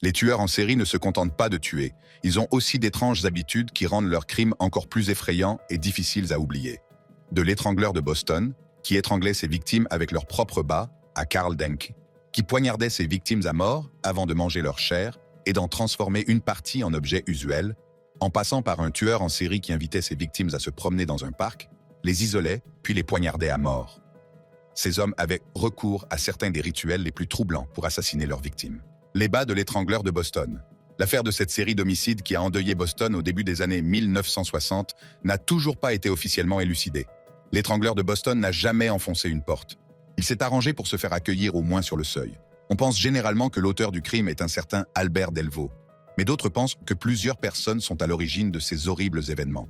Les tueurs en série ne se contentent pas de tuer, ils ont aussi d'étranges habitudes qui rendent leurs crimes encore plus effrayants et difficiles à oublier. De l'étrangleur de Boston, qui étranglait ses victimes avec leurs propres bas, à Karl Denke, qui poignardait ses victimes à mort avant de manger leur chair et d'en transformer une partie en objet usuel, en passant par un tueur en série qui invitait ses victimes à se promener dans un parc, les isolait puis les poignardait à mort. Ces hommes avaient recours à certains des rituels les plus troublants pour assassiner leurs victimes. Les bas de l'étrangleur de Boston. L'affaire de cette série d'homicides qui a endeuillé Boston au début des années 1960 n'a toujours pas été officiellement élucidée. L'étrangleur de Boston n'a jamais enfoncé une porte. Il s'est arrangé pour se faire accueillir au moins sur le seuil. On pense généralement que l'auteur du crime est un certain Albert Delvaux, mais d'autres pensent que plusieurs personnes sont à l'origine de ces horribles événements.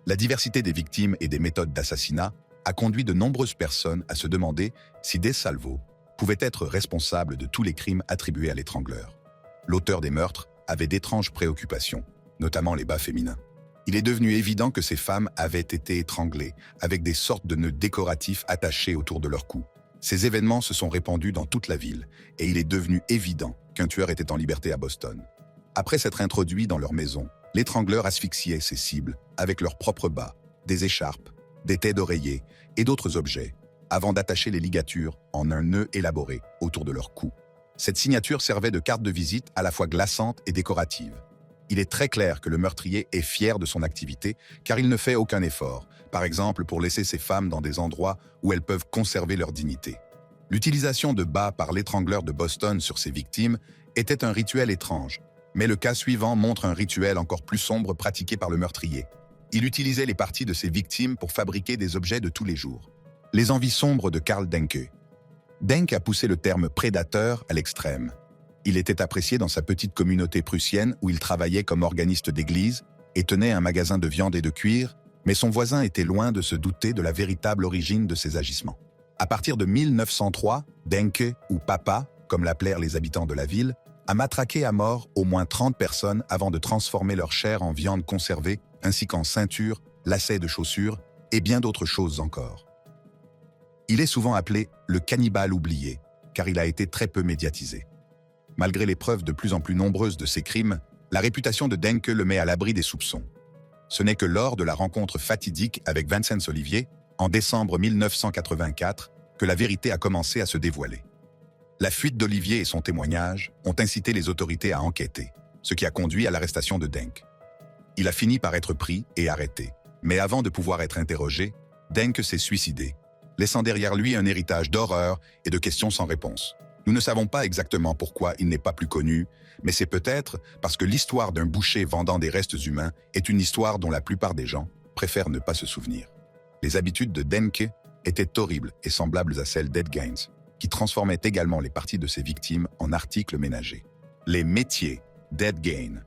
La diversité des victimes et des méthodes d'assassinat a conduit de nombreuses personnes à se demander si DeSalvo pouvait être responsable de tous les crimes attribués à l'étrangleur. L'auteur des meurtres avait d'étranges préoccupations, notamment les bas féminins. Il est devenu évident que ces femmes avaient été étranglées, avec des sortes de nœuds décoratifs attachés autour de leur cou. Ces événements se sont répandus dans toute la ville, et il est devenu évident qu'un tueur était en liberté à Boston. Après s'être introduit dans leur maison, l'étrangleur asphyxiait ses cibles avec leurs propres bas, des écharpes, des têtes d'oreiller et d'autres objets, avant d'attacher les ligatures en un nœud élaboré autour de leur cou. Cette signature servait de carte de visite à la fois glaçante et décorative. Il est très clair que le meurtrier est fier de son activité car il ne fait aucun effort, par exemple pour laisser ses femmes dans des endroits où elles peuvent conserver leur dignité. L'utilisation de bas par l'étrangleur de Boston sur ses victimes était un rituel étrange, mais le cas suivant montre un rituel encore plus sombre pratiqué par le meurtrier. Il utilisait les parties de ses victimes pour fabriquer des objets de tous les jours. Les envies sombres de Karl Denke. Denke a poussé le terme prédateur à l'extrême. Il était apprécié dans sa petite communauté prussienne où il travaillait comme organiste d'église et tenait un magasin de viande et de cuir, mais son voisin était loin de se douter de la véritable origine de ses agissements. À partir de 1903, Denke, ou Papa, comme l'appelèrent les habitants de la ville, a matraqué à mort au moins 30 personnes avant de transformer leur chair en viande conservée, ainsi qu'en ceintures, lacets de chaussures et bien d'autres choses encore. Il est souvent appelé le cannibale oublié, car il a été très peu médiatisé. Malgré les preuves de plus en plus nombreuses de ses crimes, la réputation de Denke le met à l'abri des soupçons. Ce n'est que lors de la rencontre fatidique avec Vincenz Olivier, en décembre 1984, que la vérité a commencé à se dévoiler. La fuite d'Olivier et son témoignage ont incité les autorités à enquêter, ce qui a conduit à l'arrestation de Denke. Il a fini par être pris et arrêté, mais avant de pouvoir être interrogé, Denke s'est suicidé, laissant derrière lui un héritage d'horreur et de questions sans réponse. Nous ne savons pas exactement pourquoi il n'est pas plus connu, mais c'est peut-être parce que l'histoire d'un boucher vendant des restes humains est une histoire dont la plupart des gens préfèrent ne pas se souvenir. Les habitudes de Denke étaient horribles et semblables à celles d'Ed Gaines, qui transformait également les parties de ses victimes en articles ménagers. Les métiers d'Ed Gaines.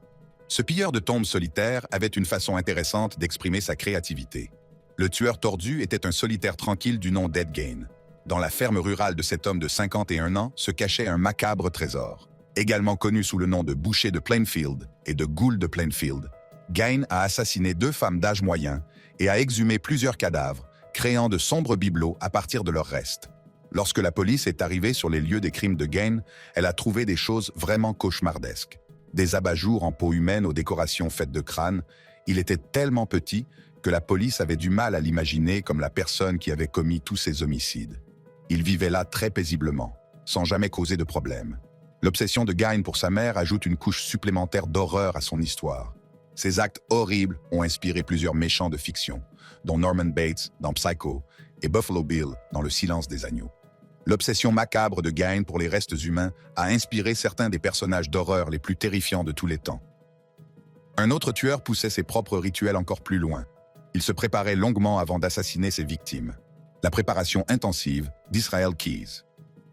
Ce pilleur de tombes solitaire avait une façon intéressante d'exprimer sa créativité. Le tueur tordu était un solitaire tranquille du nom d'Ed Gaines. Dans la ferme rurale de cet homme de 51 ans se cachait un macabre trésor. Également connu sous le nom de boucher de Plainfield et de Ghoul de Plainfield, Gaines a assassiné 2 femmes d'âge moyen et a exhumé plusieurs cadavres, créant de sombres bibelots à partir de leurs restes. Lorsque la police est arrivée sur les lieux des crimes de Gaines, elle a trouvé des choses vraiment cauchemardesques. Des abat-jours en peau humaine aux décorations faites de crâne. Il était tellement petit que la police avait du mal à l'imaginer comme la personne qui avait commis tous ces homicides. Il vivait là très paisiblement, sans jamais causer de problème. L'obsession de Gaines pour sa mère ajoute une couche supplémentaire d'horreur à son histoire. Ces actes horribles ont inspiré plusieurs méchants de fiction, dont Norman Bates dans Psycho et Buffalo Bill dans Le Silence des agneaux. L'obsession macabre de Gaines pour les restes humains a inspiré certains des personnages d'horreur les plus terrifiants de tous les temps. Un autre tueur poussait ses propres rituels encore plus loin. Il se préparait longuement avant d'assassiner ses victimes. La préparation intensive d'Israel Keyes.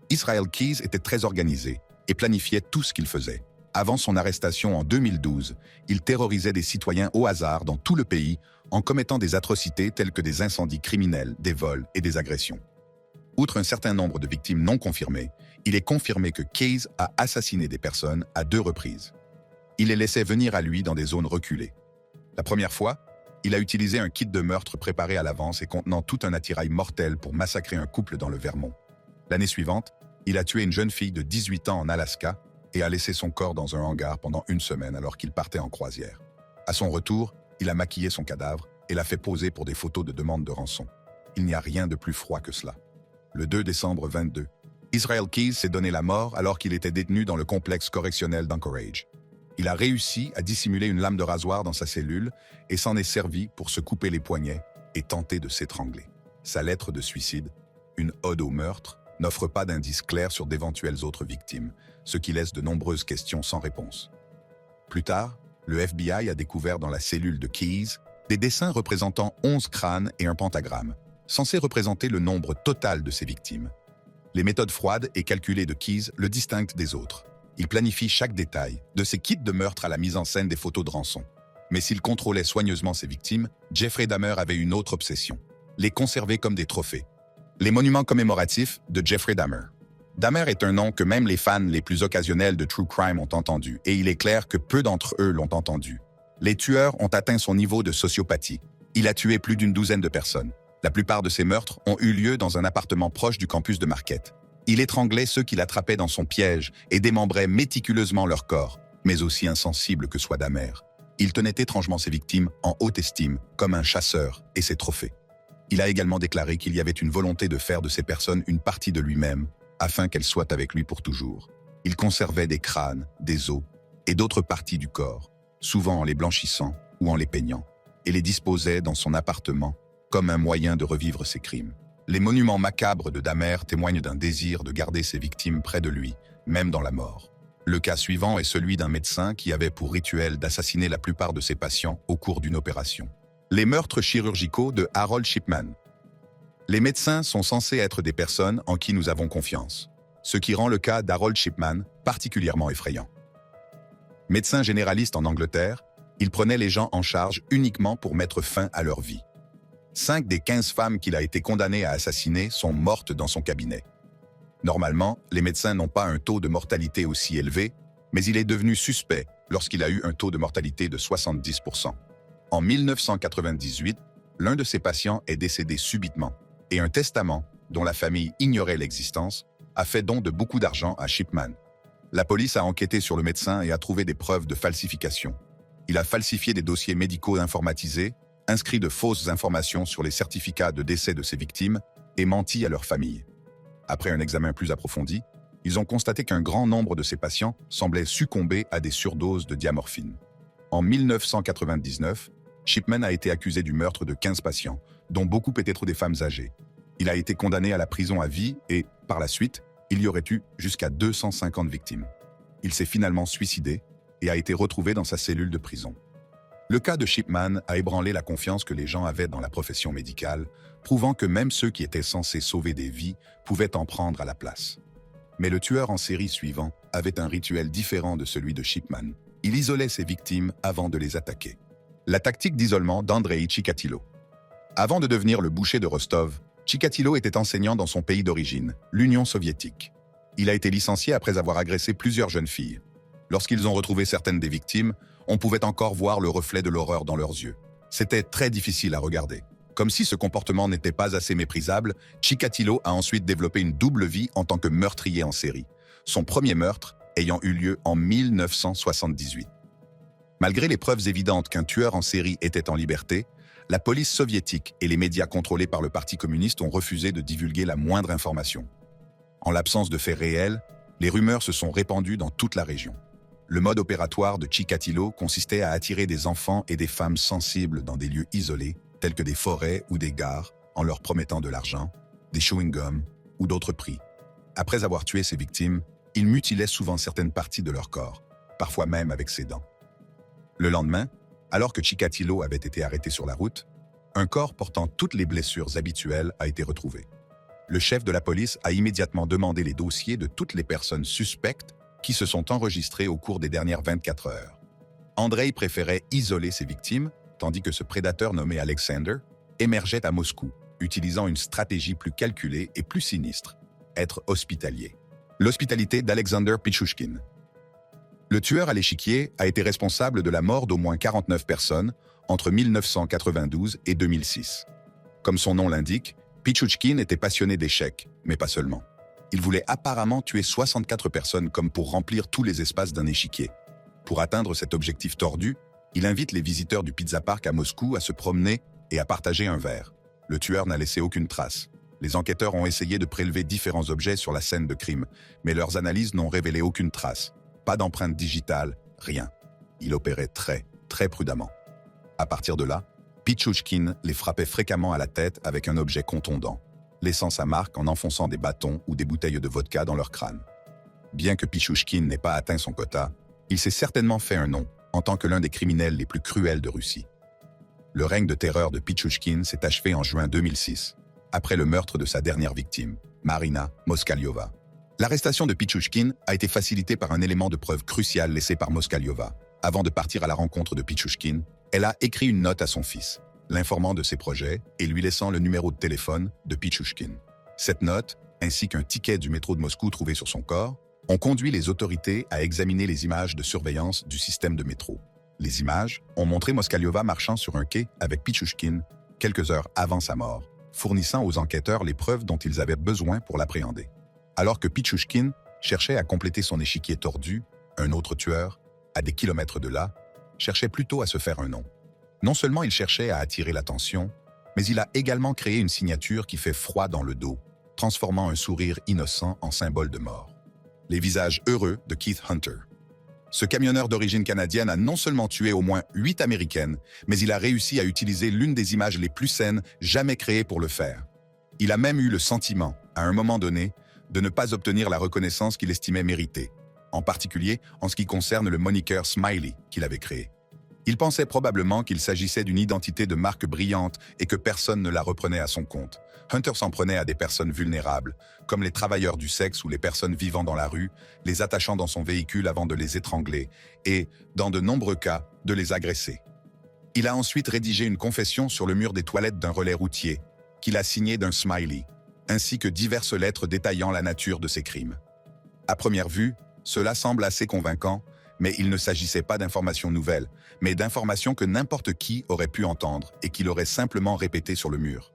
Israel Keyes était très organisé et planifiait tout ce qu'il faisait. Avant son arrestation en 2012, il terrorisait des citoyens au hasard dans tout le pays en commettant des atrocités telles que des incendies criminels, des vols et des agressions. Outre un certain nombre de victimes non confirmées, il est confirmé que Keyes a assassiné des personnes à 2 reprises. Il les laissait venir à lui dans des zones reculées. La première fois, il a utilisé un kit de meurtre préparé à l'avance et contenant tout un attirail mortel pour massacrer un couple dans le Vermont. L'année suivante, il a tué une jeune fille de 18 ans en Alaska et a laissé son corps dans un hangar pendant une semaine alors qu'il partait en croisière. À son retour, il a maquillé son cadavre et l'a fait poser pour des photos de demande de rançon. Il n'y a rien de plus froid que cela. Le 2 décembre 22, Israel Keyes s'est donné la mort alors qu'il était détenu dans le complexe correctionnel d'Anchorage. Il a réussi à dissimuler une lame de rasoir dans sa cellule et s'en est servi pour se couper les poignets et tenter de s'étrangler. Sa lettre de suicide, une ode au meurtre, n'offre pas d'indices clairs sur d'éventuelles autres victimes, ce qui laisse de nombreuses questions sans réponse. Plus tard, le FBI a découvert dans la cellule de Keyes des dessins représentant 11 crânes et un pentagramme, censés représenter le nombre total de ses victimes. Les méthodes froides et calculées de Keyes le distinguent des autres. Il planifie chaque détail, de ses kits de meurtre à la mise en scène des photos de rançon. Mais s'il contrôlait soigneusement ses victimes, Jeffrey Dahmer avait une autre obsession, les conserver comme des trophées. Les monuments commémoratifs de Jeffrey Dahmer. Dahmer est un nom que même les fans les plus occasionnels de True Crime ont entendu, et il est clair que peu d'entre eux l'ont entendu. Les tueurs ont atteint son niveau de sociopathie. Il a tué plus d'une douzaine de personnes. La plupart de ces meurtres ont eu lieu dans un appartement proche du campus de Marquette. Il étranglait ceux qu'il attrapait dans son piège et démembrait méticuleusement leur corps, mais aussi insensible que soit Dahmer. Il tenait étrangement ses victimes en haute estime, comme un chasseur et ses trophées. Il a également déclaré qu'il y avait une volonté de faire de ces personnes une partie de lui-même, afin qu'elles soient avec lui pour toujours. Il conservait des crânes, des os et d'autres parties du corps, souvent en les blanchissant ou en les peignant, et les disposait dans son appartement comme un moyen de revivre ses crimes. Les monuments macabres de Dahmer témoignent d'un désir de garder ses victimes près de lui, même dans la mort. Le cas suivant est celui d'un médecin qui avait pour rituel d'assassiner la plupart de ses patients au cours d'une opération. Les meurtres chirurgicaux de Harold Shipman. Les médecins sont censés être des personnes en qui nous avons confiance, ce qui rend le cas d'Harold Shipman particulièrement effrayant. Médecin généraliste en Angleterre, il prenait les gens en charge uniquement pour mettre fin à leur vie. 5 des 15 femmes qu'il a été condamné à assassiner sont mortes dans son cabinet. Normalement, les médecins n'ont pas un taux de mortalité aussi élevé, mais il est devenu suspect lorsqu'il a eu un taux de mortalité de 70%. En 1998, l'un de ses patients est décédé subitement, et un testament, dont la famille ignorait l'existence, a fait don de beaucoup d'argent à Shipman. La police a enquêté sur le médecin et a trouvé des preuves de falsification. Il a falsifié des dossiers médicaux informatisés, inscrit de fausses informations sur les certificats de décès de ses victimes et menti à leur famille. Après un examen plus approfondi, ils ont constaté qu'un grand nombre de ces patients semblaient succomber à des surdoses de diamorphine. En 1999, Shipman a été accusé du meurtre de 15 patients, dont beaucoup étaient des femmes âgées. Il a été condamné à la prison à vie et, par la suite, il y aurait eu jusqu'à 250 victimes. Il s'est finalement suicidé et a été retrouvé dans sa cellule de prison. Le cas de Shipman a ébranlé la confiance que les gens avaient dans la profession médicale, prouvant que même ceux qui étaient censés sauver des vies pouvaient en prendre à la place. Mais le tueur en série suivant avait un rituel différent de celui de Shipman. Il isolait ses victimes avant de les attaquer. La tactique d'isolement d'Andrei Chikatilo. Avant de devenir le boucher de Rostov, Chikatilo était enseignant dans son pays d'origine, l'Union soviétique. Il a été licencié après avoir agressé plusieurs jeunes filles. Lorsqu'ils ont retrouvé certaines des victimes, on pouvait encore voir le reflet de l'horreur dans leurs yeux. C'était très difficile à regarder. Comme si ce comportement n'était pas assez méprisable, Chikatilo a ensuite développé une double vie en tant que meurtrier en série, son premier meurtre ayant eu lieu en 1978. Malgré les preuves évidentes qu'un tueur en série était en liberté, la police soviétique et les médias contrôlés par le Parti communiste ont refusé de divulguer la moindre information. En l'absence de faits réels, les rumeurs se sont répandues dans toute la région. Le mode opératoire de Chikatilo consistait à attirer des enfants et des femmes sensibles dans des lieux isolés, tels que des forêts ou des gares, en leur promettant de l'argent, des chewing-gums ou d'autres prix. Après avoir tué ses victimes, il mutilait souvent certaines parties de leur corps, parfois même avec ses dents. Le lendemain, alors que Chikatilo avait été arrêté sur la route, un corps portant toutes les blessures habituelles a été retrouvé. Le chef de la police a immédiatement demandé les dossiers de toutes les personnes suspectes qui se sont enregistrées au cours des dernières 24 heures. Andrei préférait isoler ses victimes, tandis que ce prédateur nommé Alexander émergeait à Moscou, utilisant une stratégie plus calculée et plus sinistre, être hospitalier. L'hospitalité d'Alexander Pichushkin. Le tueur à l'échiquier a été responsable de la mort d'au moins 49 personnes entre 1992 et 2006. Comme son nom l'indique, Pichushkin était passionné d'échecs, mais pas seulement. Il voulait apparemment tuer 64 personnes comme pour remplir tous les espaces d'un échiquier. Pour atteindre cet objectif tordu, il invite les visiteurs du Pizza Park à Moscou à se promener et à partager un verre. Le tueur n'a laissé aucune trace. Les enquêteurs ont essayé de prélever différents objets sur la scène de crime, mais leurs analyses n'ont révélé aucune trace. Pas d'empreinte digitale, rien. Il opérait très prudemment. À partir de là, Pichouchkine les frappait fréquemment à la tête avec un objet contondant, laissant sa marque en enfonçant des bâtons ou des bouteilles de vodka dans leur crâne. Bien que Pichouchkine n'ait pas atteint son quota, il s'est certainement fait un nom en tant que l'un des criminels les plus cruels de Russie. Le règne de terreur de Pichouchkine s'est achevé en juin 2006, après le meurtre de sa dernière victime, Marina Moskaliova. L'arrestation de Pichouchkine a été facilitée par un élément de preuve crucial laissé par Moskaliova. Avant de partir à la rencontre de Pichouchkine, elle a écrit une note à son fils, l'informant de ses projets et lui laissant le numéro de téléphone de Pichouchkine. Cette note, ainsi qu'un ticket du métro de Moscou trouvé sur son corps, ont conduit les autorités à examiner les images de surveillance du système de métro. Les images ont montré Moskaliova marchant sur un quai avec Pichouchkine quelques heures avant sa mort, fournissant aux enquêteurs les preuves dont ils avaient besoin pour l'appréhender. Alors que Pichouchkine cherchait à compléter son échiquier tordu, un autre tueur, à des kilomètres de là, cherchait plutôt à se faire un nom. Non seulement il cherchait à attirer l'attention, mais il a également créé une signature qui fait froid dans le dos, transformant un sourire innocent en symbole de mort. Les visages heureux de Keith Hunter. Ce camionneur d'origine canadienne a non seulement tué au moins 8 Américaines, mais il a réussi à utiliser l'une des images les plus saines jamais créées pour le faire. Il a même eu le sentiment, à un moment donné, de ne pas obtenir la reconnaissance qu'il estimait méritée, en particulier en ce qui concerne le moniker Smiley qu'il avait créé. Il pensait probablement qu'il s'agissait d'une identité de marque brillante et que personne ne la reprenait à son compte. Hunter s'en prenait à des personnes vulnérables, comme les travailleurs du sexe ou les personnes vivant dans la rue, les attachant dans son véhicule avant de les étrangler et, dans de nombreux cas, de les agresser. Il a ensuite rédigé une confession sur le mur des toilettes d'un relais routier, qu'il a signé d'un smiley, ainsi que diverses lettres détaillant la nature de ses crimes. À première vue, cela semble assez convaincant, mais il ne s'agissait pas d'informations nouvelles, mais d'informations que n'importe qui aurait pu entendre et qu'il aurait simplement répétées sur le mur.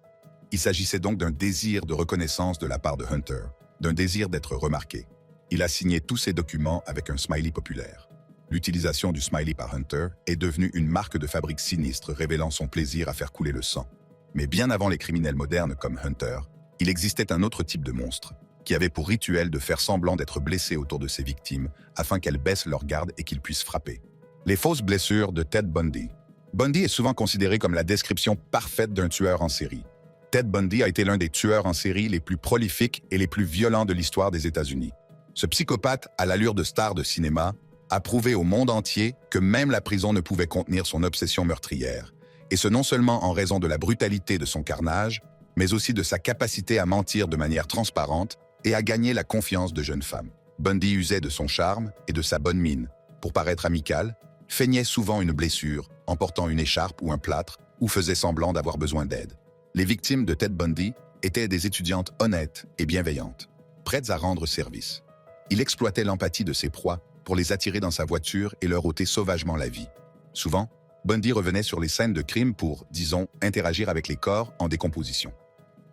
Il s'agissait donc d'un désir de reconnaissance de la part de Hunter, d'un désir d'être remarqué. Il a signé tous ces documents avec un smiley populaire. L'utilisation du smiley par Hunter est devenue une marque de fabrique sinistre révélant son plaisir à faire couler le sang. Mais bien avant les criminels modernes comme Hunter, il existait un autre type de monstre, qui avait pour rituel de faire semblant d'être blessé autour de ses victimes afin qu'elles baissent leur garde et qu'ils puissent frapper. Les fausses blessures de Ted Bundy. Bundy est souvent considéré comme la description parfaite d'un tueur en série. Ted Bundy a été l'un des tueurs en série les plus prolifiques et les plus violents de l'histoire des États-Unis. Ce psychopathe, à l'allure de star de cinéma, a prouvé au monde entier que même la prison ne pouvait contenir son obsession meurtrière, et ce non seulement en raison de la brutalité de son carnage, mais aussi de sa capacité à mentir de manière transparente et à gagner la confiance de jeunes femmes. Bundy usait de son charme et de sa bonne mine pour paraître amical, feignait souvent une blessure en portant une écharpe ou un plâtre ou faisait semblant d'avoir besoin d'aide. Les victimes de Ted Bundy étaient des étudiantes honnêtes et bienveillantes, prêtes à rendre service. Il exploitait l'empathie de ses proies pour les attirer dans sa voiture et leur ôter sauvagement la vie. Souvent, Bundy revenait sur les scènes de crime pour, disons, interagir avec les corps en décomposition.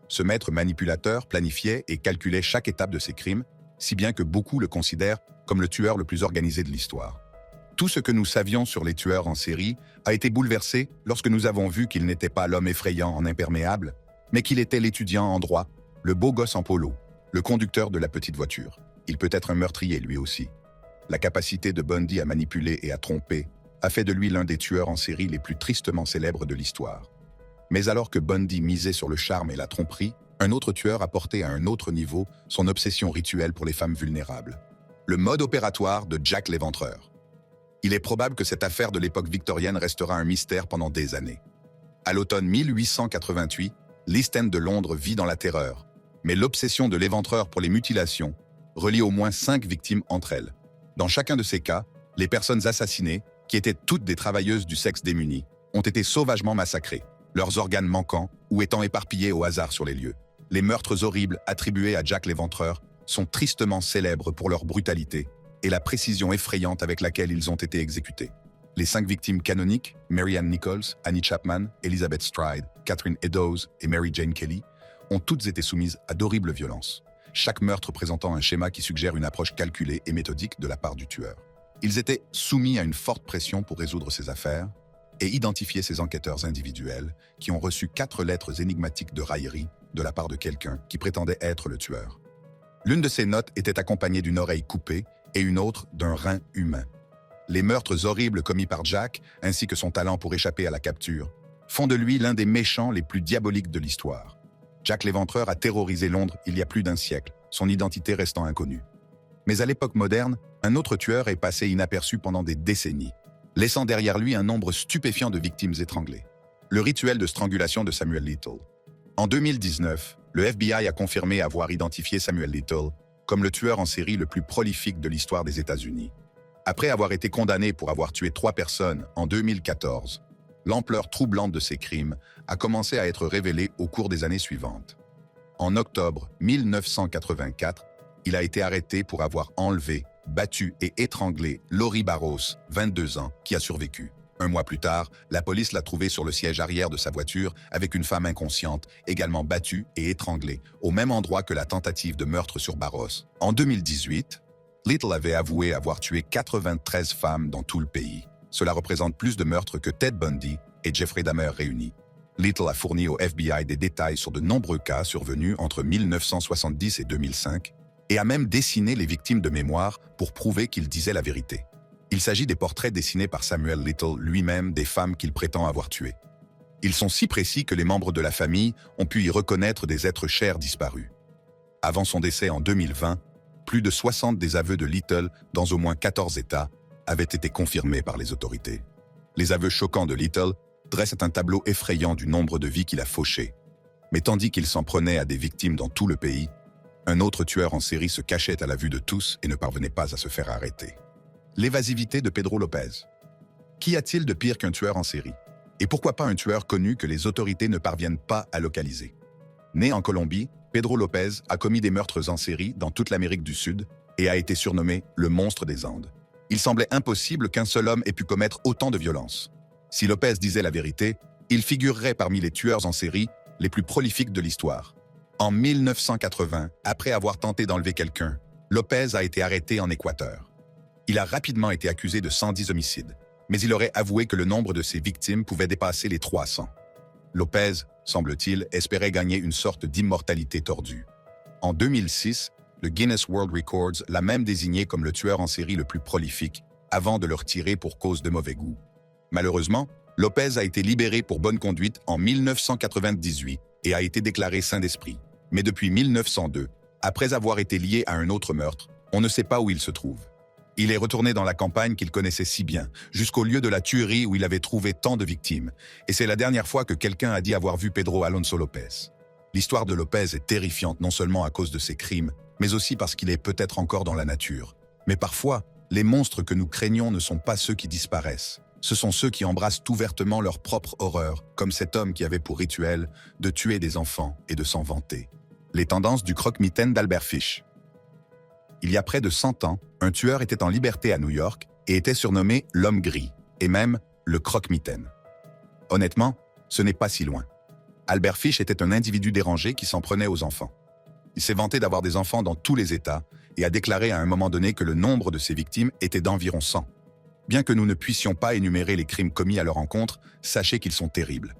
Ce maître manipulateur planifiait et calculait chaque étape de ses crimes, si bien que beaucoup le considèrent comme le tueur le plus organisé de l'histoire. Tout ce que nous savions sur les tueurs en série a été bouleversé lorsque nous avons vu qu'il n'était pas l'homme effrayant en imperméable, mais qu'il était l'étudiant en droit, le beau gosse en polo, le conducteur de la petite voiture. Il peut être un meurtrier lui aussi. La capacité de Bundy à manipuler et à tromper a fait de lui l'un des tueurs en série les plus tristement célèbres de l'histoire. Mais alors que Bundy misait sur le charme et la tromperie, un autre tueur a porté à un autre niveau son obsession rituelle pour les femmes vulnérables. Le mode opératoire de Jack l'Éventreur. Il est probable que cette affaire de l'époque victorienne restera un mystère pendant des années. À l'automne 1888, l'East End de Londres vit dans la terreur, mais l'obsession de l'Éventreur pour les mutilations relie au moins 5 victimes entre elles. Dans chacun de ces cas, les personnes assassinées, qui étaient toutes des travailleuses du sexe démuni, ont été sauvagement massacrées, leurs organes manquant ou étant éparpillés au hasard sur les lieux. Les meurtres horribles attribués à Jack l'Éventreur sont tristement célèbres pour leur brutalité et la précision effrayante avec laquelle ils ont été exécutés. Les 5 victimes canoniques, Mary Ann Nichols, Annie Chapman, Elizabeth Stride, Catherine Eddowes et Mary Jane Kelly, ont toutes été soumises à d'horribles violences. chaque meurtre présentant un schéma qui suggère une approche calculée et méthodique de la part du tueur. Ils étaient soumis à une forte pression pour résoudre ces affaires et identifier ces enquêteurs individuels qui ont reçu 4 lettres énigmatiques de raillerie de la part de quelqu'un qui prétendait être le tueur. L'une de ces notes était accompagnée d'une oreille coupée et une autre d'un rein humain. Les meurtres horribles commis par Jack, ainsi que son talent pour échapper à la capture, font de lui l'un des méchants les plus diaboliques de l'histoire. Jack l'Éventreur a terrorisé Londres il y a plus d'un siècle, son identité restant inconnue. Mais à l'époque moderne, un autre tueur est passé inaperçu pendant des décennies, laissant derrière lui un nombre stupéfiant de victimes étranglées. Le rituel de strangulation de Samuel Little. En 2019, le FBI a confirmé avoir identifié Samuel Little comme le tueur en série le plus prolifique de l'histoire des États-Unis. Après avoir été condamné pour avoir tué 3 personnes en 2014, l'ampleur troublante de ses crimes a commencé à être révélée au cours des années suivantes. En octobre 1984, il a été arrêté pour avoir enlevé, battu et étranglé Lori Barros, 22 ans, qui a survécu. Un mois plus tard, la police l'a trouvé sur le siège arrière de sa voiture avec une femme inconsciente, également battue et étranglée, au même endroit que la tentative de meurtre sur Barros. En 2018, Little avait avoué avoir tué 93 femmes dans tout le pays. Cela représente plus de meurtres que Ted Bundy et Jeffrey Dahmer réunis. Little a fourni au FBI des détails sur de nombreux cas survenus entre 1970 et 2005 et a même dessiné les victimes de mémoire pour prouver qu'il disait la vérité. Il s'agit des portraits dessinés par Samuel Little lui-même des femmes qu'il prétend avoir tuées. Ils sont si précis que les membres de la famille ont pu y reconnaître des êtres chers disparus. Avant son décès en 2020, plus de 60 des aveux de Little dans au moins 14 États avaient été confirmés par les autorités. Les aveux choquants de Little dressent un tableau effrayant du nombre de vies qu'il a fauchées. Mais tandis qu'il s'en prenait à des victimes dans tout le pays, un autre tueur en série se cachait à la vue de tous et ne parvenait pas à se faire arrêter. L'évasivité de Pedro Lopez. Qu'y a-t-il de pire qu'un tueur en série? Et pourquoi pas un tueur connu que les autorités ne parviennent pas à localiser? Né en Colombie, Pedro Lopez a commis des meurtres en série dans toute l'Amérique du Sud et a été surnommé le monstre des Andes. Il semblait impossible qu'un seul homme ait pu commettre autant de violences. Si Lopez disait la vérité, il figurerait parmi les tueurs en série les plus prolifiques de l'histoire. En 1980, après avoir tenté d'enlever quelqu'un, Lopez a été arrêté en Équateur. Il a rapidement été accusé de 110 homicides, mais il aurait avoué que le nombre de ses victimes pouvait dépasser les 300. Lopez, semble-t-il, espérait gagner une sorte d'immortalité tordue. En 2006, le Guinness World Records l'a même désigné comme le tueur en série le plus prolifique, avant de le retirer pour cause de mauvais goût. Malheureusement, Lopez a été libéré pour bonne conduite en 1998 et a été déclaré saint d'esprit. Mais depuis 1902, après avoir été lié à un autre meurtre, on ne sait pas où il se trouve. Il est retourné dans la campagne qu'il connaissait si bien, jusqu'au lieu de la tuerie où il avait trouvé tant de victimes. Et c'est la dernière fois que quelqu'un a dit avoir vu Pedro Alonso Lopez. L'histoire de Lopez est terrifiante non seulement à cause de ses crimes, mais aussi parce qu'il est peut-être encore dans la nature. Mais parfois, les monstres que nous craignons ne sont pas ceux qui disparaissent. Ce sont ceux qui embrassent ouvertement leur propre horreur, comme cet homme qui avait pour rituel de tuer des enfants et de s'en vanter. Les tendances du croque-mitaine d'Albert Fish. Il y a près de 100 ans, un tueur était en liberté à New York et était surnommé l'homme gris, et même le croque-mitaine. Honnêtement, ce n'est pas si loin. Albert Fish était un individu dérangé qui s'en prenait aux enfants. Il s'est vanté d'avoir des enfants dans tous les États et a déclaré à un moment donné que le nombre de ses victimes était d'environ 100. Bien que nous ne puissions pas énumérer les crimes commis à leur encontre, sachez qu'ils sont terribles.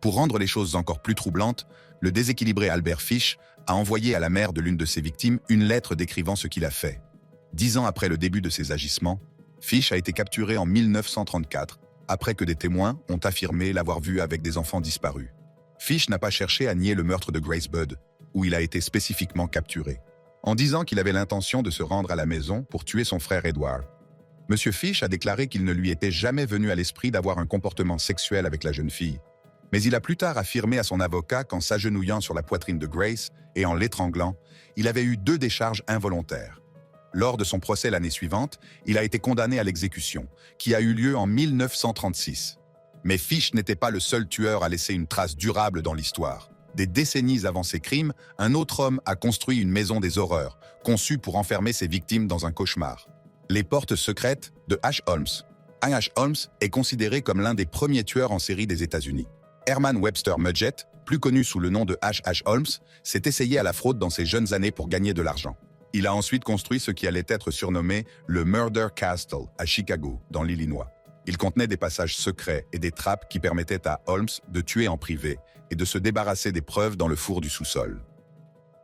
Pour rendre les choses encore plus troublantes, le déséquilibré Albert Fish a envoyé à la mère de l'une de ses victimes une lettre décrivant ce qu'il a fait. 10 ans après le début de ses agissements, Fish a été capturé en 1934, après que des témoins ont affirmé l'avoir vu avec des enfants disparus. Fish n'a pas cherché à nier le meurtre de Grace Budd, où il a été spécifiquement capturé, en disant qu'il avait l'intention de se rendre à la maison pour tuer son frère Edward. Monsieur Fish a déclaré qu'il ne lui était jamais venu à l'esprit d'avoir un comportement sexuel avec la jeune fille, mais il a plus tard affirmé à son avocat qu'en s'agenouillant sur la poitrine de Grace et en l'étranglant, il avait eu 2 décharges involontaires. Lors de son procès l'année suivante, il a été condamné à l'exécution, qui a eu lieu en 1936. Mais Fish n'était pas le seul tueur à laisser une trace durable dans l'histoire. Des décennies avant ses crimes, un autre homme a construit une maison des horreurs, conçue pour enfermer ses victimes dans un cauchemar. Les portes secrètes de H. Holmes. H. Holmes est considéré comme l'un des premiers tueurs en série des États-Unis. Herman Webster Mudgett, plus connu sous le nom de H.H. Holmes, s'est essayé à la fraude dans ses jeunes années pour gagner de l'argent. Il a ensuite construit ce qui allait être surnommé le Murder Castle à Chicago, dans l'Illinois. Il contenait des passages secrets et des trappes qui permettaient à Holmes de tuer en privé et de se débarrasser des preuves dans le four du sous-sol.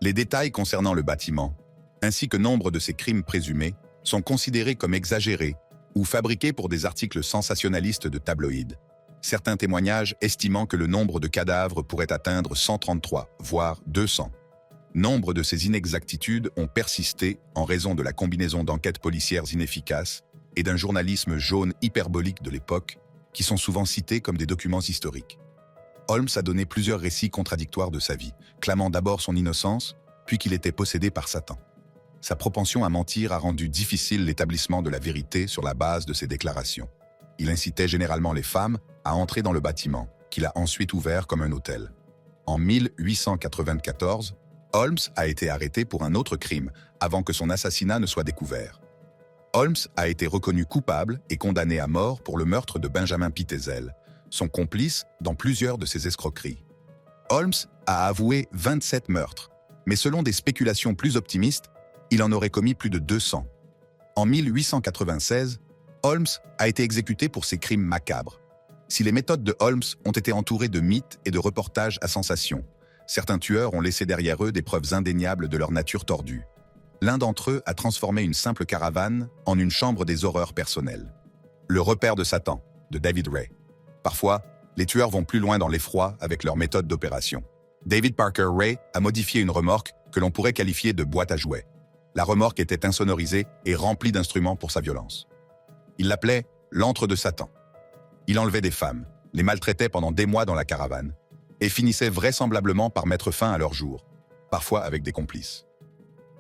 Les détails concernant le bâtiment, ainsi que nombre de ses crimes présumés, sont considérés comme exagérés ou fabriqués pour des articles sensationnalistes de tabloïds. Certains témoignages estimant que le nombre de cadavres pourrait atteindre 133, voire 200. Nombre de ces inexactitudes ont persisté en raison de la combinaison d'enquêtes policières inefficaces et d'un journalisme jaune hyperbolique de l'époque, qui sont souvent cités comme des documents historiques. Holmes a donné plusieurs récits contradictoires de sa vie, clamant d'abord son innocence, puis qu'il était possédé par Satan. Sa propension à mentir a rendu difficile l'établissement de la vérité sur la base de ses déclarations. Il incitait généralement les femmes à entrer dans le bâtiment, qu'il a ensuite ouvert comme un hôtel. En 1894, Holmes a été arrêté pour un autre crime, avant que son assassinat ne soit découvert. Holmes a été reconnu coupable et condamné à mort pour le meurtre de Benjamin Pitezel, son complice dans plusieurs de ses escroqueries. Holmes a avoué 27 meurtres, mais selon des spéculations plus optimistes, il en aurait commis plus de 200. En 1896, Holmes a été exécuté pour ses crimes macabres. Si les méthodes de Holmes ont été entourées de mythes et de reportages à sensation, certains tueurs ont laissé derrière eux des preuves indéniables de leur nature tordue. L'un d'entre eux a transformé une simple caravane en une chambre des horreurs personnelles. Le repère de Satan, de David Ray. Parfois, les tueurs vont plus loin dans l'effroi avec leur méthode d'opération. David Parker Ray a modifié une remorque que l'on pourrait qualifier de boîte à jouets. La remorque était insonorisée et remplie d'instruments pour sa violence. Il l'appelait l'antre de Satan. Il enlevait des femmes, les maltraitait pendant des mois dans la caravane, et finissait vraisemblablement par mettre fin à leur jour, parfois avec des complices.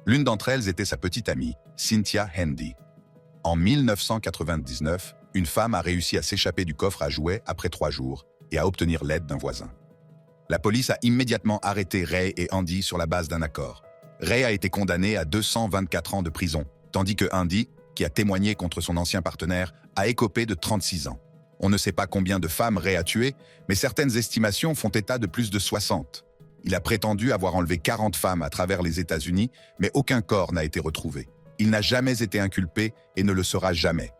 L'une d'entre elles était sa petite amie, Cynthia Handy. En 1999, une femme a réussi à s'échapper du coffre à jouets après 3 jours et à obtenir l'aide d'un voisin. La police a immédiatement arrêté Ray et Andy sur la base d'un accord. Ray a été condamné à 224 ans de prison, tandis que Andy, qui a témoigné contre son ancien partenaire, a écopé de 36 ans. On ne sait pas combien de femmes Ray a tuées, mais certaines estimations font état de plus de 60. Il a prétendu avoir enlevé 40 femmes à travers les États-Unis, mais aucun corps n'a été retrouvé. Il n'a jamais été inculpé et ne le sera jamais.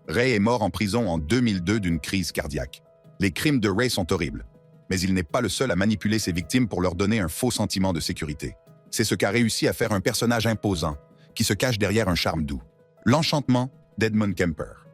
Ray est mort en prison en 2002 d'une crise cardiaque. Les crimes de Ray sont horribles, mais il n'est pas le seul à manipuler ses victimes pour leur donner un faux sentiment de sécurité. C'est ce qu'a réussi à faire un personnage imposant, qui se cache derrière un charme doux. L'enchantement d'Edmund Kemper.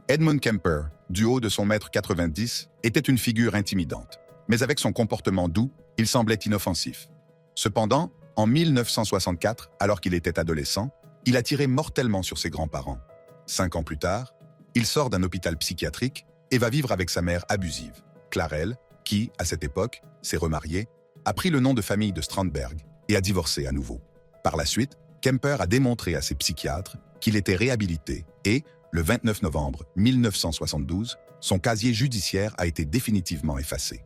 Edmund Kemper, du haut de son mètre 90, était une figure intimidante. Mais avec son comportement doux, il semblait inoffensif. Cependant, en 1964, alors qu'il était adolescent, il a tiré mortellement sur ses grands-parents. 5 ans plus tard, il sort d'un hôpital psychiatrique et va vivre avec sa mère abusive, Clarelle, qui, à cette époque, s'est remariée, a pris le nom de famille de Strandberg et a divorcé à nouveau. Par la suite, Kemper a démontré à ses psychiatres qu'il était réhabilité et, le 29 novembre 1972, son casier judiciaire a été définitivement effacé.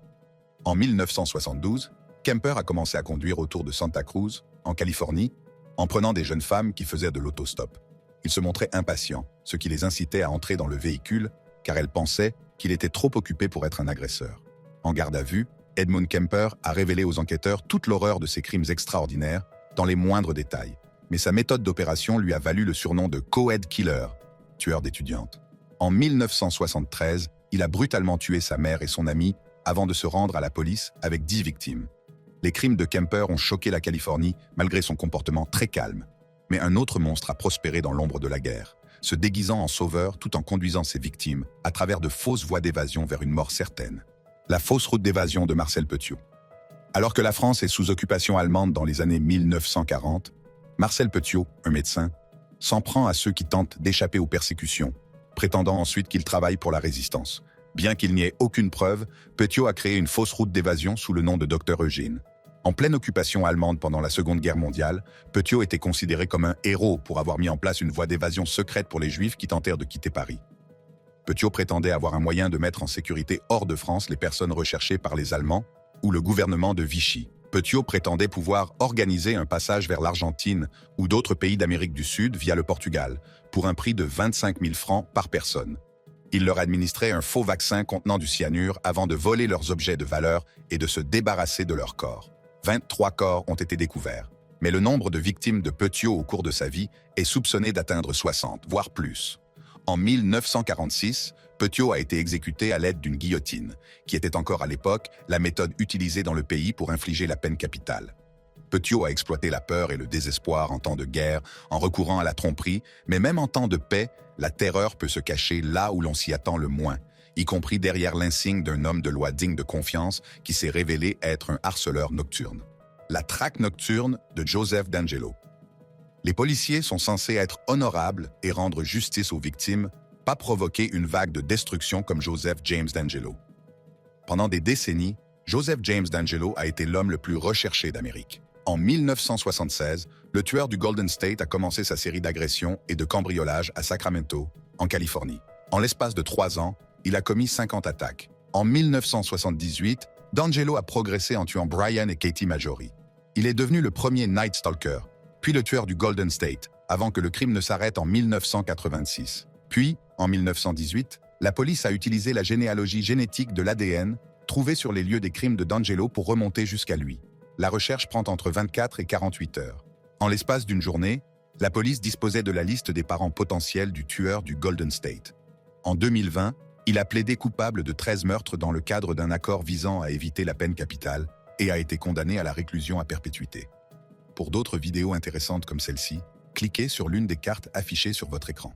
En 1972, Kemper a commencé à conduire autour de Santa Cruz, en Californie, en prenant des jeunes femmes qui faisaient de l'autostop. Il se montrait impatient, ce qui les incitait à entrer dans le véhicule, car elles pensaient qu'il était trop occupé pour être un agresseur. En garde à vue, Edmund Kemper a révélé aux enquêteurs toute l'horreur de ses crimes extraordinaires, dans les moindres détails. Mais sa méthode d'opération lui a valu le surnom de Co-ed Killer, tueur d'étudiantes. En 1973, il a brutalement tué sa mère et son ami avant de se rendre à la police avec 10 victimes. Les crimes de Kemper ont choqué la Californie malgré son comportement très calme. Mais un autre monstre a prospéré dans l'ombre de la guerre, se déguisant en sauveur tout en conduisant ses victimes à travers de fausses voies d'évasion vers une mort certaine. La fausse route d'évasion de Marcel Petiot. Alors que la France est sous occupation allemande dans les années 1940, Marcel Petiot, un médecin, s'en prend à ceux qui tentent d'échapper aux persécutions, prétendant ensuite qu'ils travaillent pour la résistance. Bien qu'il n'y ait aucune preuve, Petiot a créé une fausse route d'évasion sous le nom de Dr Eugène. En pleine occupation allemande pendant la Seconde Guerre mondiale, Petiot était considéré comme un héros pour avoir mis en place une voie d'évasion secrète pour les Juifs qui tentèrent de quitter Paris. Petiot prétendait avoir un moyen de mettre en sécurité hors de France les personnes recherchées par les Allemands ou le gouvernement de Vichy. Petiot prétendait pouvoir organiser un passage vers l'Argentine ou d'autres pays d'Amérique du Sud via le Portugal, pour un prix de 25 000 francs par personne. Il leur administrait un faux vaccin contenant du cyanure avant de voler leurs objets de valeur et de se débarrasser de leurs corps. 23 corps ont été découverts, mais le nombre de victimes de Petiot au cours de sa vie est soupçonné d'atteindre 60, voire plus. En 1946, Petiot a été exécuté à l'aide d'une guillotine, qui était encore à l'époque la méthode utilisée dans le pays pour infliger la peine capitale. Petiot a exploité la peur et le désespoir en temps de guerre en recourant à la tromperie, mais même en temps de paix, la terreur peut se cacher là où l'on s'y attend le moins, y compris derrière l'insigne d'un homme de loi digne de confiance qui s'est révélé être un harceleur nocturne. La traque nocturne de Joseph DeAngelo. Les policiers sont censés être honorables et rendre justice aux victimes, pas provoquer une vague de destruction comme Joseph James DeAngelo. Pendant des décennies, Joseph James DeAngelo a été l'homme le plus recherché d'Amérique. En 1976, le tueur du Golden State a commencé sa série d'agressions et de cambriolages à Sacramento, en Californie. En l'espace de 3 ans, il a commis 50 attaques. En 1978, DeAngelo a progressé en tuant Brian et Katie Marjorie. Il est devenu le premier Night Stalker, puis le tueur du Golden State, avant que le crime ne s'arrête en 1986. Puis, en 1918, la police a utilisé la généalogie génétique de l'ADN trouvée sur les lieux des crimes de DeAngelo pour remonter jusqu'à lui. La recherche prend entre 24 et 48 heures. En l'espace d'une journée, la police disposait de la liste des parents potentiels du tueur du Golden State. En 2020, il a plaidé coupable de 13 meurtres dans le cadre d'un accord visant à éviter la peine capitale et a été condamné à la réclusion à perpétuité. Pour d'autres vidéos intéressantes comme celle-ci, cliquez sur l'une des cartes affichées sur votre écran.